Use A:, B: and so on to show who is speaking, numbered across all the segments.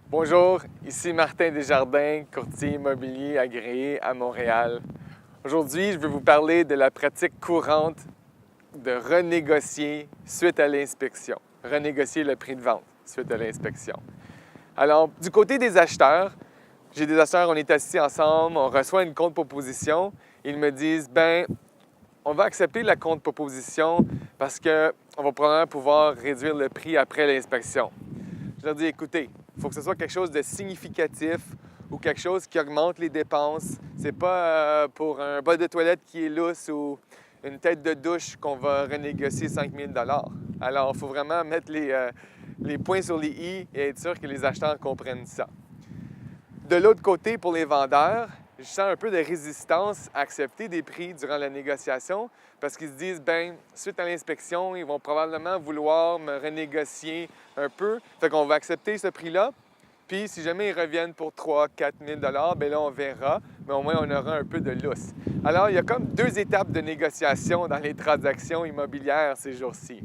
A: Bonjour, ici Martin Desjardins, courtier immobilier agréé à Montréal. Aujourd'hui, je vais vous parler de la pratique courante de renégocier suite à l'inspection. Renégocier le prix de vente suite à l'inspection. Alors, du côté des acheteurs, j'ai des acheteurs, on est assis ensemble, on reçoit une contre-proposition. Ils me disent, on va accepter la contre-proposition parce qu'on va probablement pouvoir réduire le prix après l'inspection. Je leur dis, écoutez, il faut que ce soit quelque chose de significatif ou quelque chose qui augmente les dépenses. C'est pas pour un bas de toilette qui est lousse ou une tête de douche qu'on va renégocier 5 000 $. Alors, il faut vraiment mettre les points sur les i et être sûr que les acheteurs comprennent ça. De l'autre côté, pour les vendeurs, je sens un peu de résistance à accepter des prix durant la négociation parce qu'ils se disent, suite à l'inspection, ils vont probablement vouloir me renégocier un peu. Fait qu'on va accepter ce prix-là. Puis, si jamais ils reviennent pour 3 000 $, 4 000 $, là, on verra, mais au moins, on aura un peu de lousse. Alors, il y a comme deux étapes de négociation dans les transactions immobilières ces jours-ci.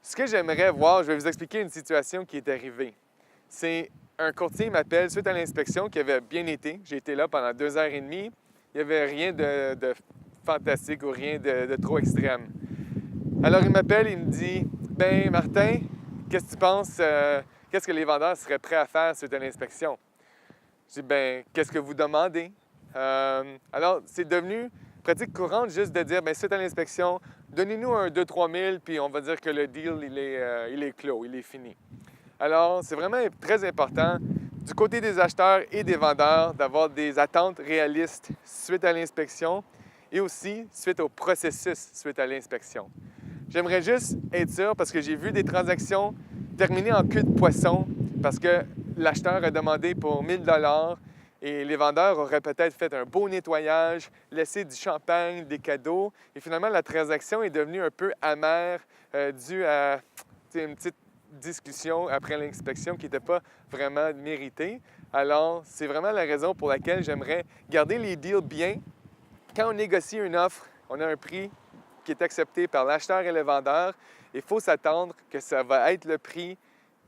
A: Ce que j'aimerais voir, je vais vous expliquer une situation qui est arrivée. C'est un courtier m'appelle suite à l'inspection qui avait bien été. J'ai été là pendant 2h30. Il n'y avait rien de fantastique ou rien de trop extrême. Alors, il m'appelle, il me dit, Martin, qu'est-ce que tu penses, qu'est-ce que les vendeurs seraient prêts à faire suite à l'inspection? Je dis, qu'est-ce que vous demandez? Alors, c'est devenu pratique courante juste de dire, suite à l'inspection, donnez-nous un 2-3 000, puis on va dire que le deal, il est clos, il est fini. Alors, c'est vraiment très important du côté des acheteurs et des vendeurs d'avoir des attentes réalistes suite à l'inspection et aussi suite au processus suite à l'inspection. J'aimerais juste être sûr parce que j'ai vu des transactions terminer en queue de poisson parce que l'acheteur a demandé pour 1 000 $ et les vendeurs auraient peut-être fait un beau nettoyage, laissé du champagne, des cadeaux et finalement la transaction est devenue un peu amère due à une petite discussion après l'inspection qui n'était pas vraiment méritée. Alors, c'est vraiment la raison pour laquelle j'aimerais garder les deals bien. Quand on négocie une offre, on a un prix qui est accepté par l'acheteur et le vendeur. Il faut s'attendre que ça va être le prix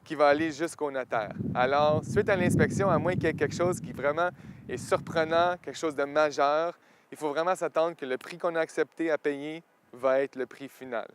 A: qui va aller jusqu'au notaire. Alors, suite à l'inspection, à moins qu'il y ait quelque chose qui vraiment est surprenant, quelque chose de majeur, il faut vraiment s'attendre que le prix qu'on a accepté à payer va être le prix final.